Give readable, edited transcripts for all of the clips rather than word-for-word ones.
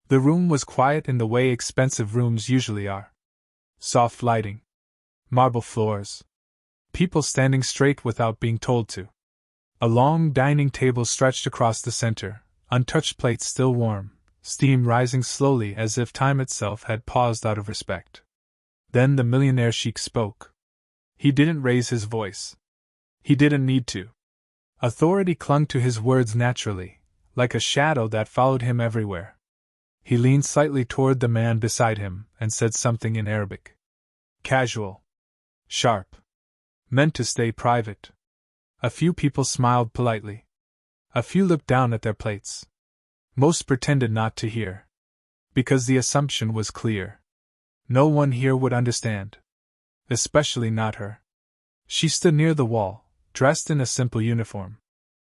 The room was quiet in the way expensive rooms usually are. Soft lighting. Marble floors. People standing straight without being told to. A long dining table stretched across the center, untouched plates still warm, steam rising slowly as if time itself had paused out of respect. Then the Millionaire Sheikh spoke. He didn't raise his voice. He didn't need to. Authority clung to his words naturally, like a shadow that followed him everywhere. He leaned slightly toward the man beside him and said something in Arabic. Casual. Sharp. Meant to stay private. A few people smiled politely. A few looked down at their plates. Most pretended not to hear. Because the assumption was clear. No one here would understand. Especially not her. She stood near the wall, dressed in a simple uniform.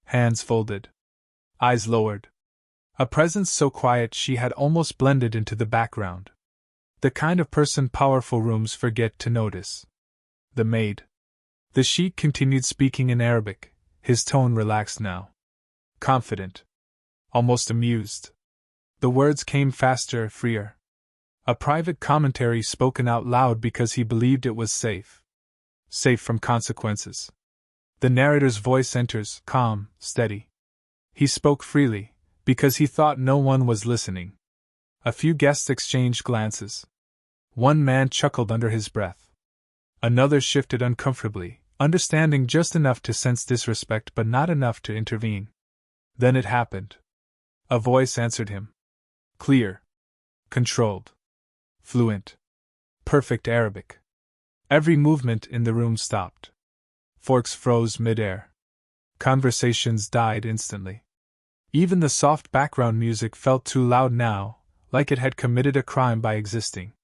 Hands folded. Eyes lowered. A presence so quiet she had almost blended into the background. The kind of person powerful rooms forget to notice. The maid. The sheikh continued speaking in Arabic, his tone relaxed now. Confident. Almost amused. The words came faster, freer. A private commentary spoken out loud because he believed it was safe. Safe from consequences. The narrator's voice enters, calm, steady. He spoke freely, because he thought no one was listening. A few guests exchanged glances. One man chuckled under his breath. Another shifted uncomfortably, understanding just enough to sense disrespect but not enough to intervene. Then it happened. A voice answered him. Clear. Controlled. Fluent. Perfect Arabic. Every movement in the room stopped. Forks froze mid-air. Conversations died instantly. Even the soft background music felt too loud now, like it had committed a crime by existing.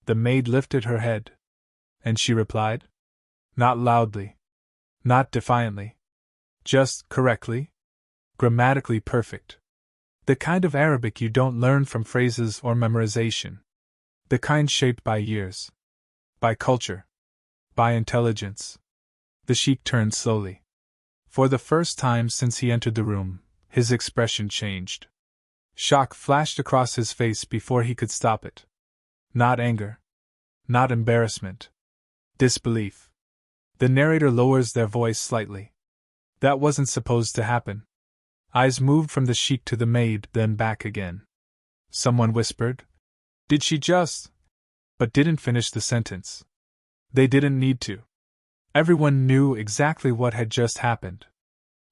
The maid lifted her head. And she replied? Not loudly. Not defiantly. Just correctly. Grammatically perfect. The kind of Arabic you don't learn from phrases or memorization. The kind shaped by years. By culture. By intelligence. The sheikh turned slowly. For the first time since he entered the room, his expression changed. Shock flashed across his face before he could stop it. Not anger. Not embarrassment. Disbelief. The narrator lowers their voice slightly. That wasn't supposed to happen. Eyes moved from the sheikh to the maid, then back again. Someone whispered. Did she just? But didn't finish the sentence. They didn't need to. Everyone knew exactly what had just happened.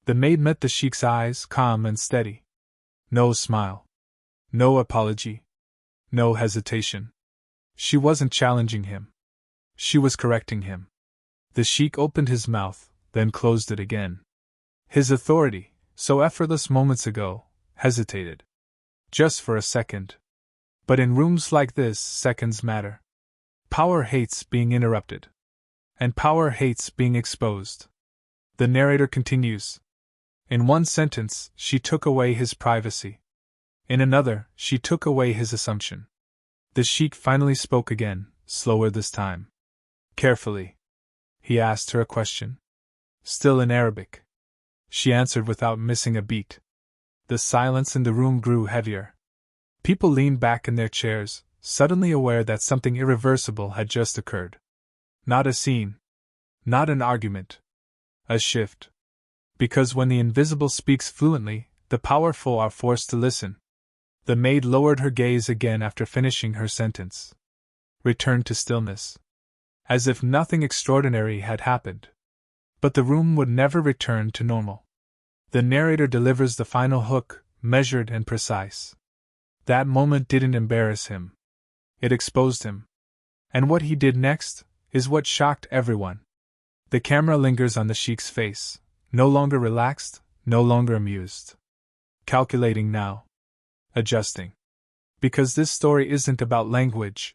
The maid met the sheikh's eyes, calm and steady. No smile. No apology. No hesitation. She wasn't challenging him. She was correcting him. The sheikh opened his mouth, then closed it again. His authority, so effortless moments ago, hesitated. Just for a second. But in rooms like this, seconds matter. Power hates being interrupted. And power hates being exposed. The narrator continues. In one sentence, she took away his privacy. In another, she took away his assumption. The sheikh finally spoke again, slower this time. Carefully. He asked her a question. Still in Arabic. She answered without missing a beat. The silence in the room grew heavier. People leaned back in their chairs, suddenly aware that something irreversible had just occurred. Not a scene. Not an argument. A shift. Because when the invisible speaks fluently, the powerful are forced to listen. The maid lowered her gaze again after finishing her sentence. Returned to stillness. As if nothing extraordinary had happened. But the room would never return to normal. The narrator delivers the final hook, measured and precise. That moment didn't embarrass him. It exposed him. And what he did next is what shocked everyone. The camera lingers on the sheikh's face, no longer relaxed, no longer amused. Calculating now. Adjusting. Because this story isn't about language.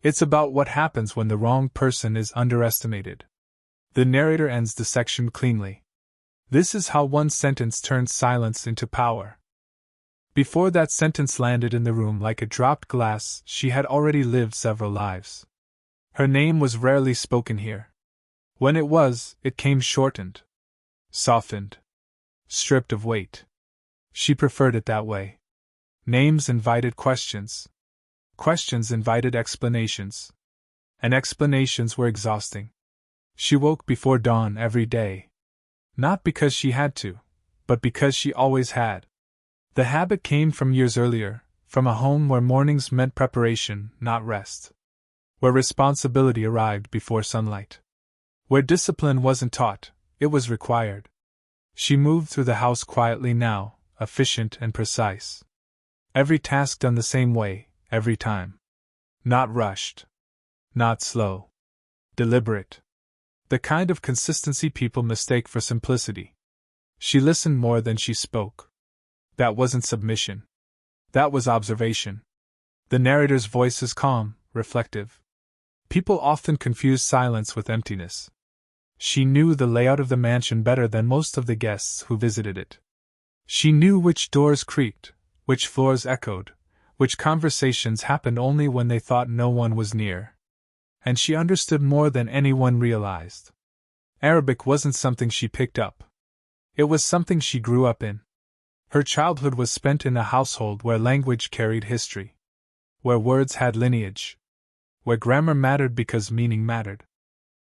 It's about what happens when the wrong person is underestimated. The narrator ends the section cleanly. This is how one sentence turns silence into power. Before that sentence landed in the room like a dropped glass, she had already lived several lives. Her name was rarely spoken here. When it was, it came shortened. Softened. Stripped of weight. She preferred it that way. Names invited questions. Questions invited explanations. And explanations were exhausting. She woke before dawn every day. Not because she had to, but because she always had. The habit came from years earlier, from a home where mornings meant preparation, not rest. Where responsibility arrived before sunlight. Where discipline wasn't taught, it was required. She moved through the house quietly now, efficient and precise. Every task done the same way, every time. Not rushed. Not slow. Deliberate. The kind of consistency people mistake for simplicity. She listened more than she spoke. That wasn't submission. That was observation. The narrator's voice is calm, reflective. People often confuse silence with emptiness. She knew the layout of the mansion better than most of the guests who visited it. She knew which doors creaked, which floors echoed, which conversations happened only when they thought no one was near. And she understood more than anyone realized. Arabic wasn't something she picked up. It was something she grew up in. Her childhood was spent in a household where language carried history. Where words had lineage. Where grammar mattered because meaning mattered.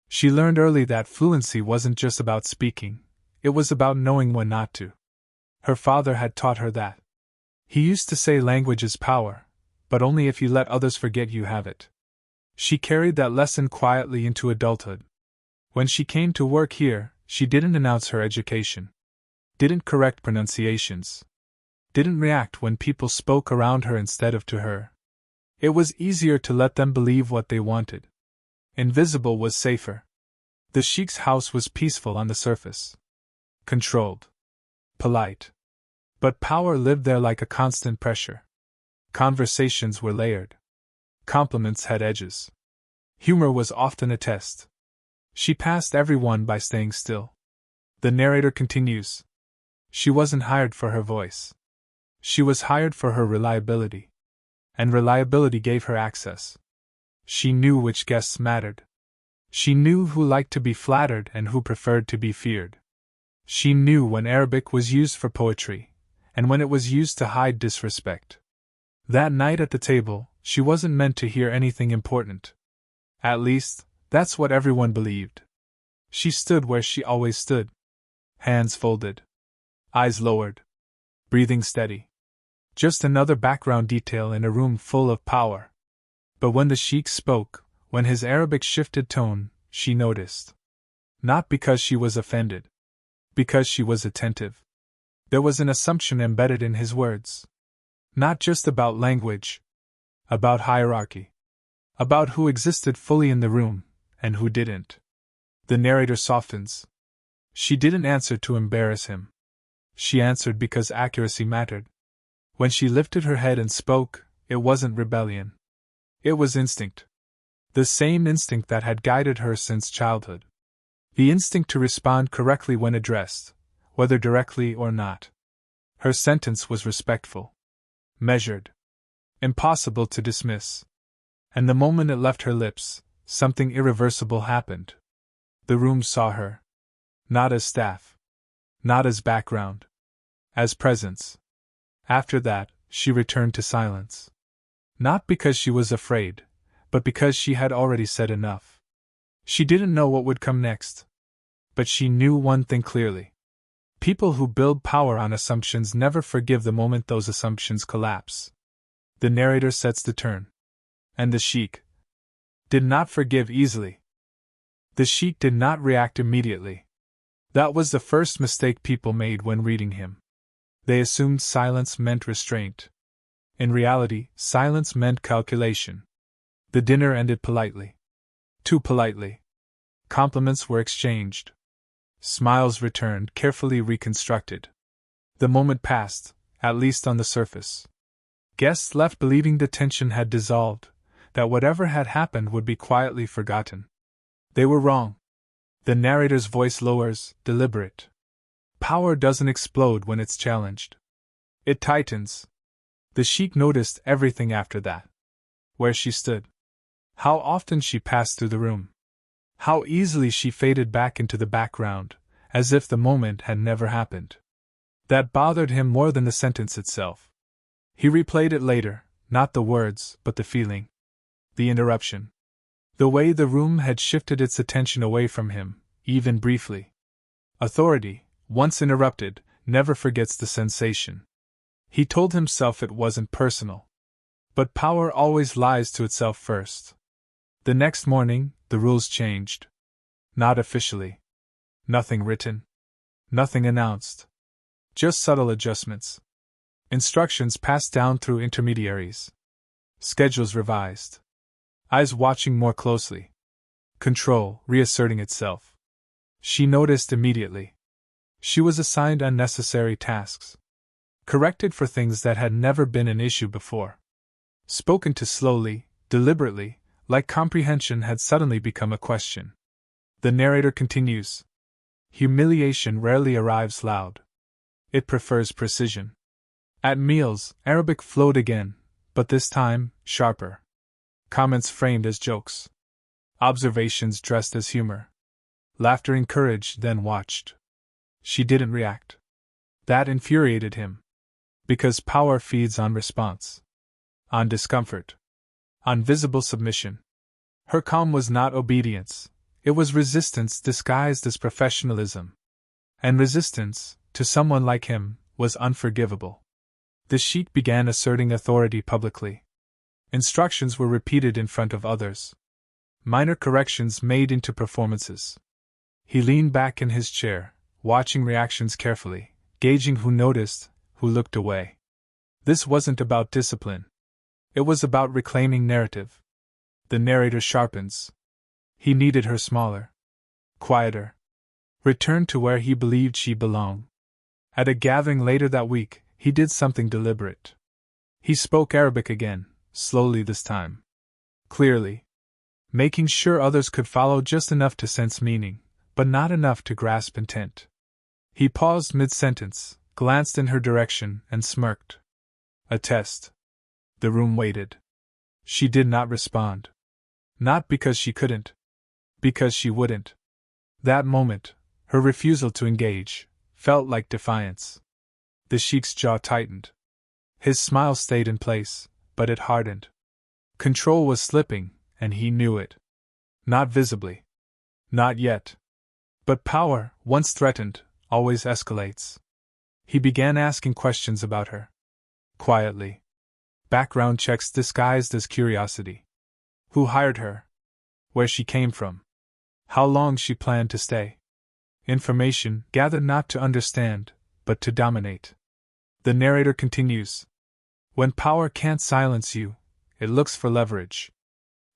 She learned early that fluency wasn't just about speaking, it was about knowing when not to. Her father had taught her that. He used to say language is power, but only if you let others forget you have it. She carried that lesson quietly into adulthood. When she came to work here, she didn't announce her education. Didn't correct pronunciations. Didn't react when people spoke around her instead of to her. It was easier to let them believe what they wanted. Invisible was safer. The Sheikh's house was peaceful on the surface. Controlled. Polite. But power lived there like a constant pressure. Conversations were layered. Compliments had edges. Humor was often a test. She passed everyone by staying still. The narrator continues. She wasn't hired for her voice. She was hired for her reliability. And reliability gave her access. She knew which guests mattered. She knew who liked to be flattered and who preferred to be feared. She knew when Arabic was used for poetry, and when it was used to hide disrespect. That night at the table, she wasn't meant to hear anything important. At least, that's what everyone believed. She stood where she always stood. Hands folded. Eyes lowered. Breathing steady. Just another background detail in a room full of power. But when the Sheikh spoke, when his Arabic shifted tone, she noticed. Not because she was offended. Because she was attentive. There was an assumption embedded in his words. Not just about language. About hierarchy. About who existed fully in the room, and who didn't. The narrator softens. She didn't answer to embarrass him. She answered because accuracy mattered. When she lifted her head and spoke, it wasn't rebellion. It was instinct. The same instinct that had guided her since childhood. The instinct to respond correctly when addressed, whether directly or not. Her sentence was respectful. Measured. Impossible to dismiss. And the moment it left her lips, something irreversible happened. The room saw her. Not as staff. Not as background. As presence. After that, she returned to silence. Not because she was afraid, but because she had already said enough. She didn't know what would come next. But she knew one thing clearly. People who build power on assumptions never forgive the moment those assumptions collapse. The narrator sets the turn. And the Sheikh did not forgive easily. The Sheikh did not react immediately. That was the first mistake people made when reading him. They assumed silence meant restraint. In reality, silence meant calculation. The dinner ended politely. Too politely. Compliments were exchanged. Smiles returned, carefully reconstructed. The moment passed, at least on the surface. Guests left believing the tension had dissolved, that whatever had happened would be quietly forgotten. They were wrong. The narrator's voice lowers, deliberate. Power doesn't explode when it's challenged. It tightens. The Sheikh noticed everything after that. Where she stood. How often she passed through the room. How easily she faded back into the background, as if the moment had never happened. That bothered him more than the sentence itself. He replayed it later, not the words, but the feeling. The interruption. The way the room had shifted its attention away from him, even briefly. Authority, once interrupted, never forgets the sensation. He told himself it wasn't personal. But power always lies to itself first. The next morning, the rules changed. Not officially. Nothing written. Nothing announced. Just subtle adjustments. Instructions passed down through intermediaries. Schedules revised. Eyes watching more closely. Control reasserting itself. She noticed immediately. She was assigned unnecessary tasks. Corrected for things that had never been an issue before. Spoken to slowly, deliberately, like comprehension had suddenly become a question. The narrator continues. Humiliation rarely arrives loud. It prefers precision. At meals, Arabic flowed again, but this time, sharper. Comments framed as jokes. Observations dressed as humor. Laughter encouraged, then watched. She didn't react. That infuriated him. Because power feeds on response. On discomfort. On visible submission. Her calm was not obedience, it was resistance disguised as professionalism. And resistance, to someone like him, was unforgivable. The Sheikh began asserting authority publicly. Instructions were repeated in front of others. Minor corrections made into performances. He leaned back in his chair, watching reactions carefully, gauging who noticed, who looked away. This wasn't about discipline. It was about reclaiming narrative. The narrator sharpens. He needed her smaller. Quieter. Returned to where he believed she belonged. At a gathering later that week, he did something deliberate. He spoke Arabic again, slowly this time. Clearly. Making sure others could follow just enough to sense meaning, but not enough to grasp intent. He paused mid-sentence, glanced in her direction, and smirked. A test. The room waited. She did not respond. Not because she couldn't. Because she wouldn't. That moment, her refusal to engage, felt like defiance. The Sheikh's jaw tightened. His smile stayed in place, but it hardened. Control was slipping, and he knew it. Not visibly. Not yet. But power, once threatened, always escalates. He began asking questions about her. Quietly. Background checks disguised as curiosity. Who hired her? Where she came from? How long she planned to stay? Information gathered not to understand, but to dominate. The narrator continues. When power can't silence you, it looks for leverage.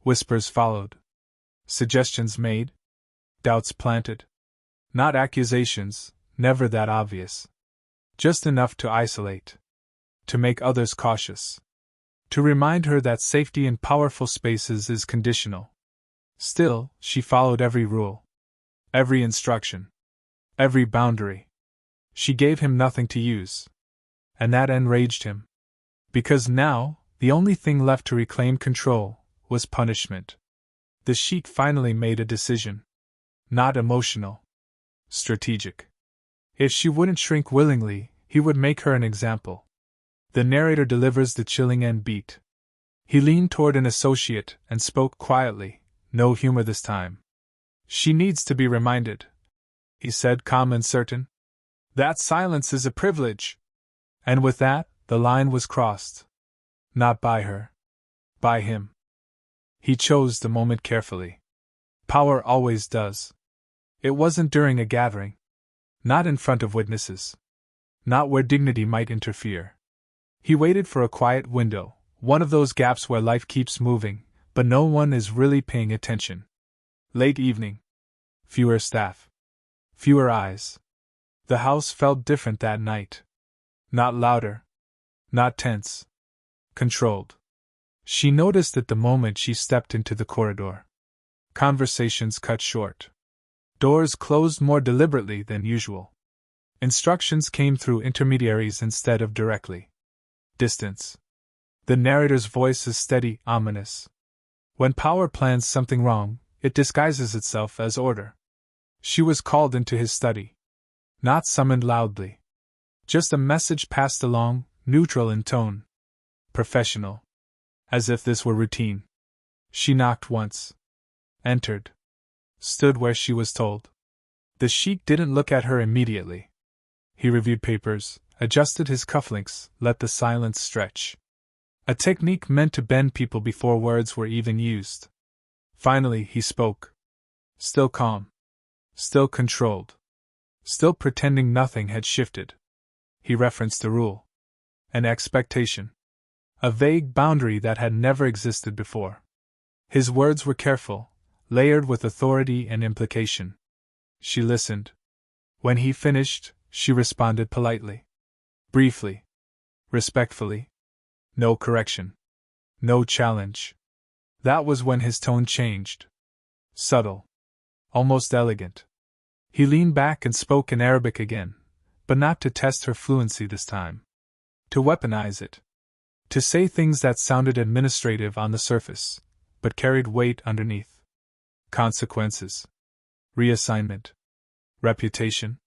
Whispers followed. Suggestions made. Doubts planted. Not accusations, never that obvious. Just enough to isolate. To make others cautious. To remind her that safety in powerful spaces is conditional. Still, she followed every rule. Every instruction. Every boundary. She gave him nothing to use. And that enraged him. Because now, the only thing left to reclaim control was punishment. The Sheikh finally made a decision. Not emotional. Strategic. If she wouldn't shrink willingly, he would make her an example. The narrator delivers the chilling end beat. He leaned toward an associate and spoke quietly, no humor this time. She needs to be reminded, he said, calm and certain. That silence is a privilege. And with that, the line was crossed. Not by her. By him. He chose the moment carefully. Power always does. It wasn't during a gathering. Not in front of witnesses. Not where dignity might interfere. He waited for a quiet window, one of those gaps where life keeps moving, but no one is really paying attention. Late evening. Fewer staff. Fewer eyes. The house felt different that night. Not louder. Not tense. Controlled. She noticed it the moment she stepped into the corridor. Conversations cut short. Doors closed more deliberately than usual. Instructions came through intermediaries instead of directly. Distance. The narrator's voice is steady, ominous. When power plans something wrong, it disguises itself as order. She was called into his study. Not summoned loudly. Just a message passed along, neutral in tone. professional. As if this were routine. She knocked once. Entered. Stood where she was told. The sheik didn't look at her immediately. He reviewed papers, adjusted his cufflinks, let the silence stretch. A technique meant to bend people before words were even used. Finally, he spoke. Still calm. Still controlled. Still pretending nothing had shifted. He referenced a rule. An expectation. A vague boundary that had never existed before. His words were careful, layered with authority and implication. She listened. When he finished, she responded politely. Briefly. Respectfully. No correction. No challenge. That was when his tone changed. Subtle. Almost elegant. He leaned back and spoke in Arabic again, but not to test her fluency this time. To weaponize it. To say things that sounded administrative on the surface, but carried weight underneath. Consequences. Reassignment. Reputation.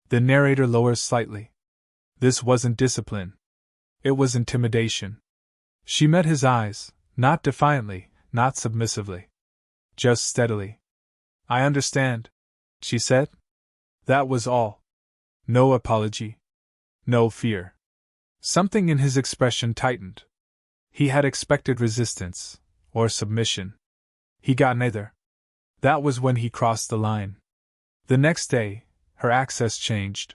The narrator lowers slightly. This wasn't discipline. It was intimidation. She met his eyes, not defiantly, not submissively. Just steadily. I understand, she said. That was all. No apology. No fear. Something in his expression tightened. He had expected resistance, or submission. He got neither. That was when he crossed the line. The next day, her access changed.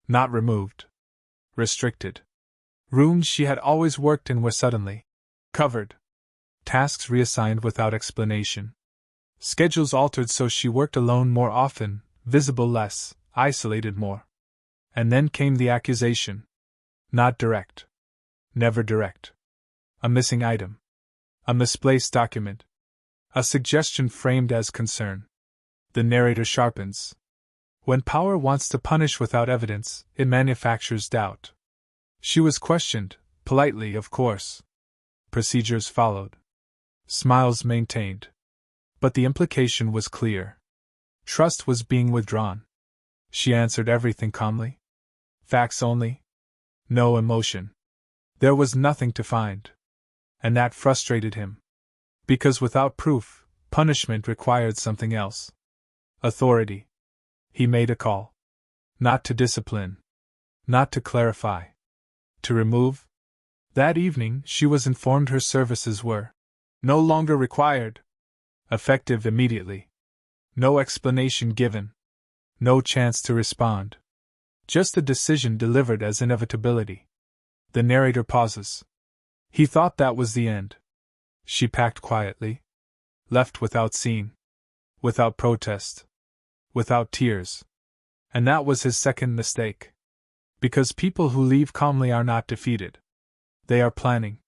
Not removed. Restricted. Rooms she had always worked in were suddenly covered. Tasks reassigned without explanation. Schedules altered so she worked alone more often, visible less, isolated more. And then came the accusation. Not direct. Never direct. A missing item. A misplaced document. A suggestion framed as concern. The narrator sharpens. When power wants to punish without evidence, it manufactures doubt. She was questioned, politely, of course. Procedures followed. Smiles maintained. But the implication was clear. Trust was being withdrawn. She answered everything calmly. Facts only. No emotion. There was nothing to find. And that frustrated him. Because without proof, punishment required something else. Authority. He made a call. Not to discipline. Not to clarify. To remove. That evening, she was informed her services were no longer required. Effective immediately. No explanation given. No chance to respond. Just a decision delivered as inevitability. The narrator pauses. He thought that was the end. She packed quietly. Left without scene. Without protest. Without tears. And that was his second mistake. Because people who leave calmly are not defeated. They are planning.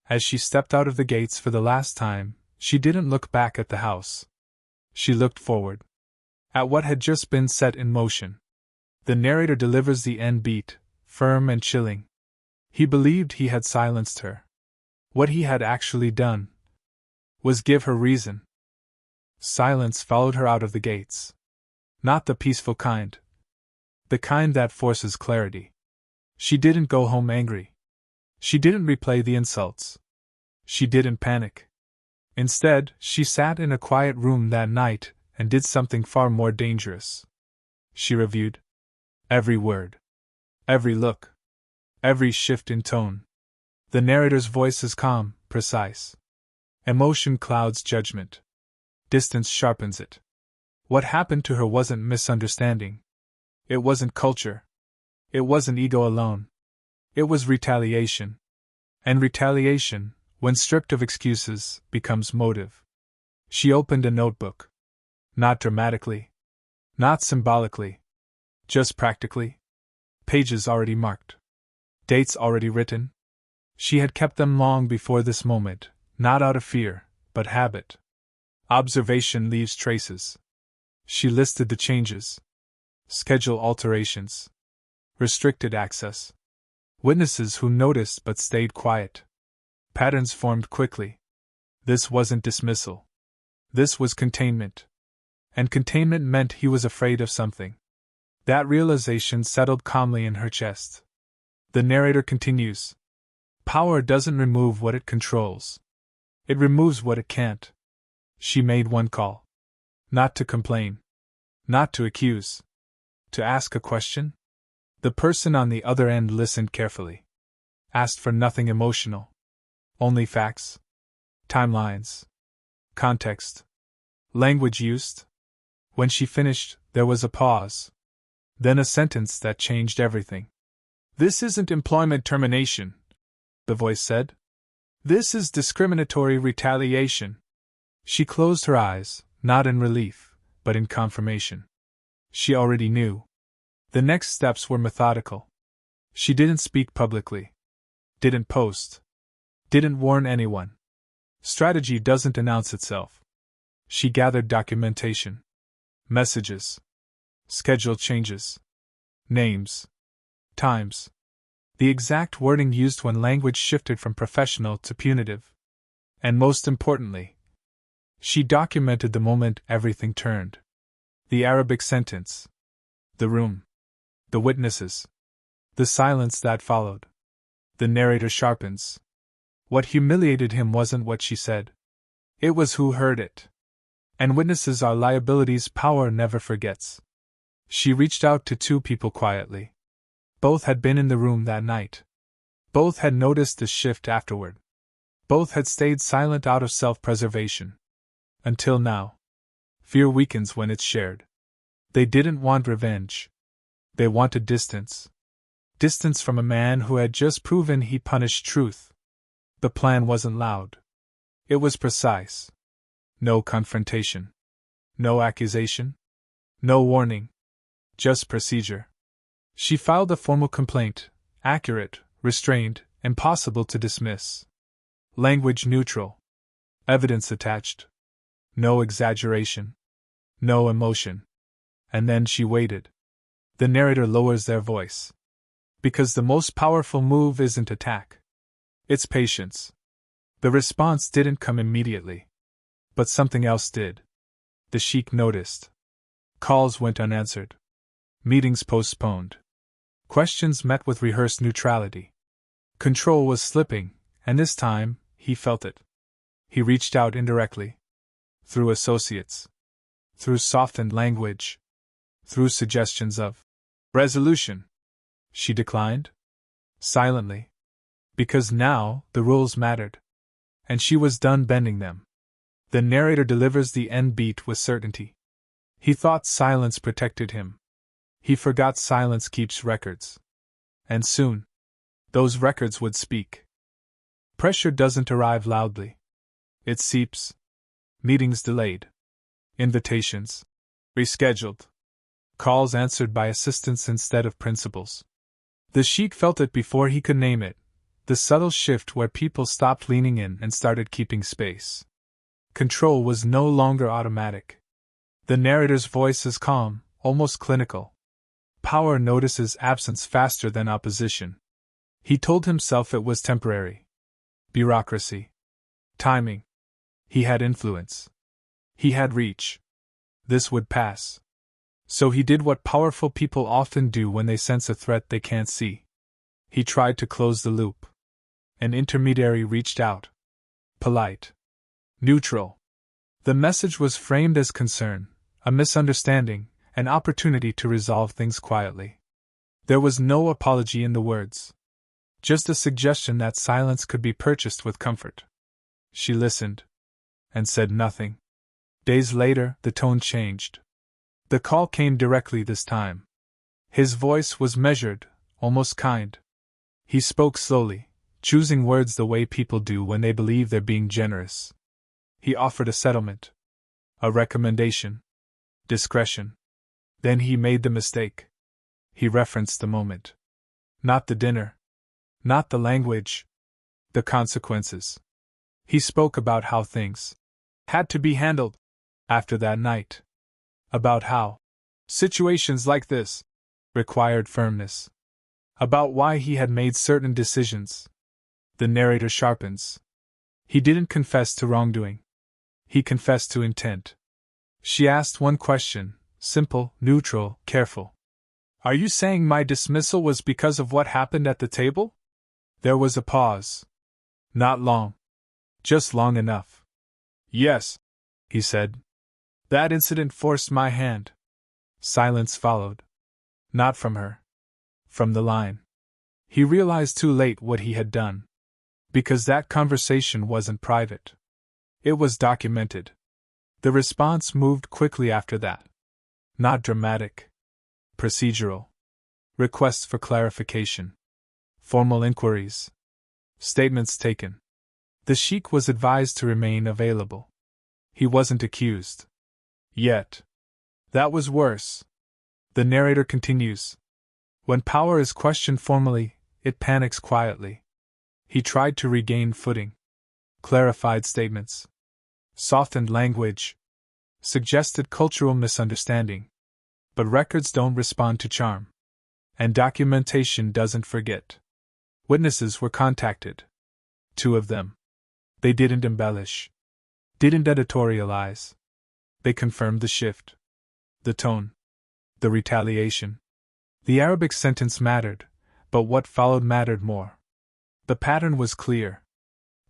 As she stepped out of the gates for the last time, she didn't look back at the house. She looked forward. At what had just been set in motion. The narrator delivers the end beat, firm and chilling. He believed he had silenced her. What he had actually done was give her reason. Silence followed her out of the gates. Not the peaceful kind. The kind that forces clarity. She didn't go home angry. She didn't replay the insults. She didn't panic. Instead, she sat in a quiet room that night and did something far more dangerous. She reviewed every word, every look, every shift in tone. The narrator's voice is calm, precise. Emotion clouds judgment. Distance sharpens it. What happened to her wasn't misunderstanding. It wasn't culture. It wasn't ego alone. It was retaliation. And retaliation, when stripped of excuses, becomes motive. She opened a notebook. Not dramatically. Not symbolically. Just practically. Pages already marked. Dates already written. She had kept them long before this moment, not out of fear, but habit. Observation leaves traces. She listed the changes. Schedule alterations. Restricted access. Witnesses who noticed but stayed quiet. Patterns formed quickly. This wasn't dismissal. This was containment. And containment meant he was afraid of something. That realization settled calmly in her chest. The narrator continues. Power doesn't remove what it controls. It removes what it can't. She made one call. Not to complain. Not to accuse. To ask a question? The person on the other end listened carefully. Asked for nothing emotional. Only facts. Timelines. Context. Language used. When she finished, there was a pause. Then a sentence that changed everything. "This isn't employment termination," the voice said. "This is discriminatory retaliation." She closed her eyes, not in relief, but in confirmation. She already knew. The next steps were methodical. She didn't speak publicly. Didn't post. Didn't warn anyone. Strategy doesn't announce itself. She gathered documentation. Messages. Schedule changes. Names. Times. The exact wording used when language shifted from professional to punitive. And most importantly, she documented the moment everything turned. The Arabic sentence. The room. The witnesses. The silence that followed. The narrator sharpens. What humiliated him wasn't what she said. It was who heard it. And witnesses are liabilities power never forgets. She reached out to two people quietly. Both had been in the room that night. Both had noticed the shift afterward. Both had stayed silent out of self-preservation. Until now. Fear weakens when it's shared. They didn't want revenge. They wanted distance. Distance from a man who had just proven he punished truth. The plan wasn't loud. It was precise. No confrontation. No accusation. No warning. Just procedure. She filed a formal complaint, accurate, restrained, impossible to dismiss. Language neutral. Evidence attached. No exaggeration. No emotion. And then she waited. The narrator lowers their voice. Because the most powerful move isn't attack. It's patience. The response didn't come immediately. But something else did. The Sheikh noticed. Calls went unanswered. Meetings postponed. Questions met with rehearsed neutrality. Control was slipping, and this time, he felt it. He reached out indirectly. Through associates. Through softened language. Through suggestions of resolution. She declined. Silently. Because now, the rules mattered. And she was done bending them. The narrator delivers the end beat with certainty. He thought silence protected him. He forgot silence keeps records. And soon, those records would speak. Pressure doesn't arrive loudly. It seeps. Meetings delayed. Invitations rescheduled. Calls answered by assistants instead of principals. The Sheikh felt it before he could name it, the subtle shift where people stopped leaning in and started keeping space. Control was no longer automatic. The narrator's voice is calm, almost clinical. Power notices absence faster than opposition. He told himself it was temporary. Bureaucracy. Timing. He had influence. He had reach. This would pass. So he did what powerful people often do when they sense a threat they can't see. He tried to close the loop. An intermediary reached out. Polite. Neutral. The message was framed as concern, a misunderstanding, an opportunity to resolve things quietly. There was no apology in the words. Just a suggestion that silence could be purchased with comfort. She listened. And said nothing. Days later, the tone changed. The call came directly this time. His voice was measured, almost kind. He spoke slowly, choosing words the way people do when they believe they're being generous. He offered a settlement. A recommendation. Discretion. Then he made the mistake. He referenced the moment. Not the dinner. Not the language. The consequences. He spoke about how things had to be handled after that night. About how situations like this required firmness. About why he had made certain decisions. The narrator sharpens. He didn't confess to wrongdoing. He confessed to intent. She asked one question, simple, neutral, careful. Are you saying my dismissal was because of what happened at the table? There was a pause. Not long. Just long enough. Yes, he said. That incident forced my hand. Silence followed. Not from her. From the line. He realized too late what he had done. Because that conversation wasn't private. It was documented. The response moved quickly after that. Not dramatic. Procedural. Requests for clarification. Formal inquiries. Statements taken. The Sheikh was advised to remain available. He wasn't accused. Yet. That was worse. The narrator continues. When power is questioned formally, it panics quietly. He tried to regain footing. Clarified statements. Softened language. Suggested cultural misunderstanding. But records don't respond to charm. And documentation doesn't forget. Witnesses were contacted. 2 of them. They didn't embellish. Didn't editorialize. They confirmed the shift. The tone. The retaliation. The Arabic sentence mattered, but what followed mattered more. The pattern was clear.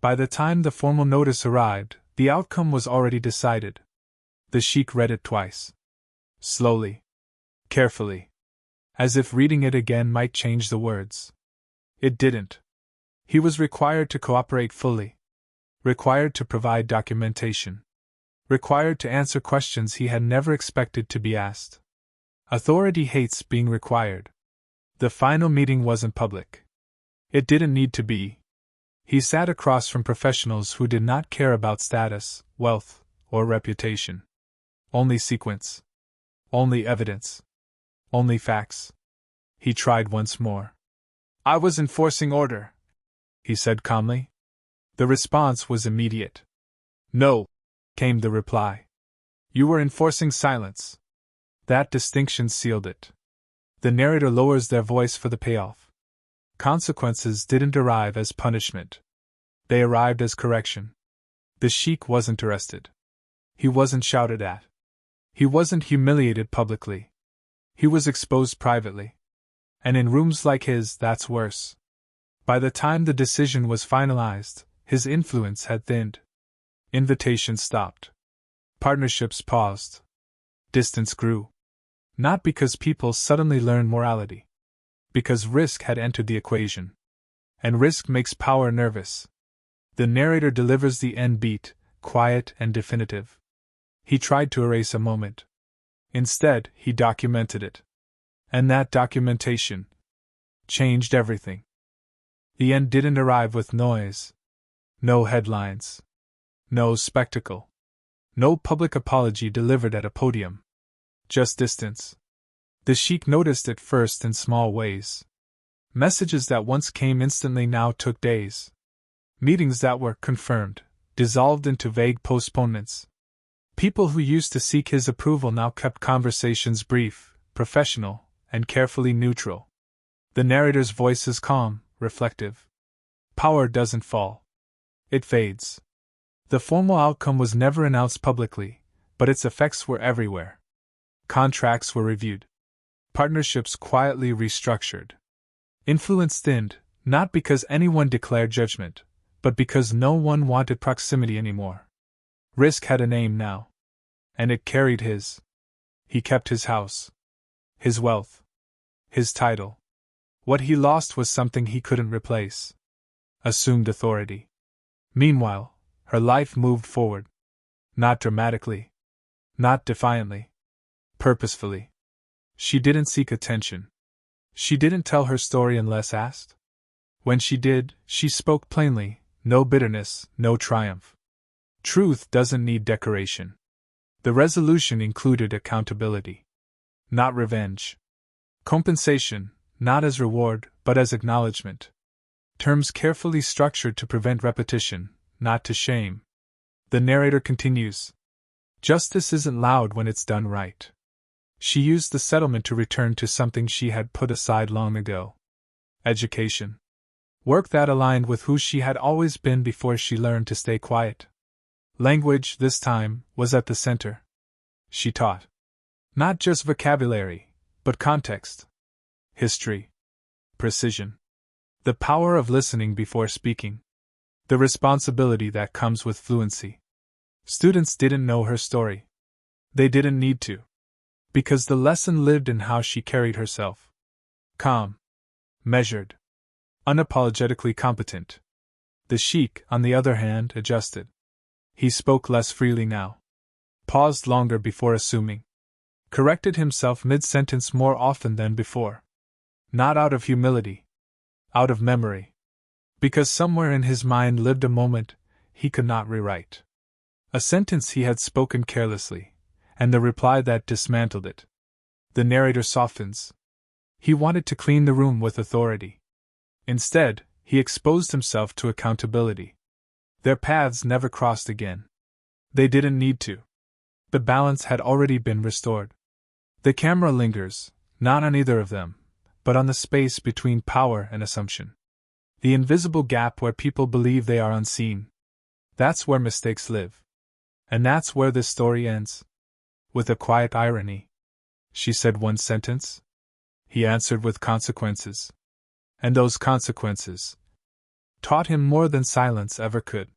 By the time the formal notice arrived, the outcome was already decided. The Sheikh read it twice. Slowly. Carefully. As if reading it again might change the words. It didn't. He was required to cooperate fully. Required to provide documentation. Required to answer questions he had never expected to be asked. Authority hates being required. The final meeting wasn't public. It didn't need to be. He sat across from professionals who did not care about status, wealth, or reputation. Only sequence. Only evidence. Only facts. He tried once more. I was enforcing order, he said calmly. The response was immediate. No, came the reply. You were enforcing silence. That distinction sealed it. The narrator lowers their voice for the payoff. Consequences didn't arrive as punishment. They arrived as correction. The Sheikh wasn't arrested. He wasn't shouted at. He wasn't humiliated publicly. He was exposed privately. And in rooms like his, that's worse. By the time the decision was finalized, his influence had thinned. Invitations stopped. Partnerships paused. Distance grew. Not because people suddenly learned morality. Because risk had entered the equation. And risk makes power nervous. The narrator delivers the end beat, quiet and definitive. He tried to erase a moment. Instead, he documented it. And that documentation changed everything. The end didn't arrive with noise. No headlines. No spectacle. No public apology delivered at a podium. Just distance. The Sheikh noticed it first in small ways. Messages that once came instantly now took days. Meetings that were confirmed, dissolved into vague postponements. People who used to seek his approval now kept conversations brief, professional, and carefully neutral. The narrator's voice is calm, reflective. Power doesn't fall. It fades. The formal outcome was never announced publicly, but its effects were everywhere. Contracts were reviewed. Partnerships quietly restructured. Influence thinned, not because anyone declared judgment, but because no one wanted proximity anymore. Risk had a name now. And it carried his. He kept his house. His wealth. His title. What he lost was something he couldn't replace. Assumed authority. Meanwhile, her life moved forward. Not dramatically. Not defiantly. Purposefully. She didn't seek attention. She didn't tell her story unless asked. When she did, she spoke plainly, no bitterness, no triumph. Truth doesn't need decoration. The resolution included accountability. Not revenge. Compensation, not as reward, but as acknowledgement. Terms carefully structured to prevent repetition, not to shame. The narrator continues. Justice isn't loud when it's done right. She used the settlement to return to something she had put aside long ago. Education. Work that aligned with who she had always been before she learned to stay quiet. Language, this time, was at the center. She taught. Not just vocabulary, but context. History. Precision. The power of listening before speaking. The responsibility that comes with fluency. Students didn't know her story. They didn't need to. Because the lesson lived in how she carried herself. Calm. Measured. Unapologetically competent. The Sheikh, on the other hand, adjusted. He spoke less freely now. Paused longer before assuming. Corrected himself mid-sentence more often than before. Not out of humility. Out of memory. Because somewhere in his mind lived a moment he could not rewrite. A sentence he had spoken carelessly, and the reply that dismantled it. The narrator softens. He wanted to clean the room with authority. Instead, he exposed himself to accountability. Their paths never crossed again. They didn't need to. The balance had already been restored. The camera lingers, not on either of them, but on the space between power and assumption. The invisible gap where people believe they are unseen. That's where mistakes live. And that's where this story ends. With a quiet irony. She said one sentence. He answered with consequences. And those consequences taught him more than silence ever could.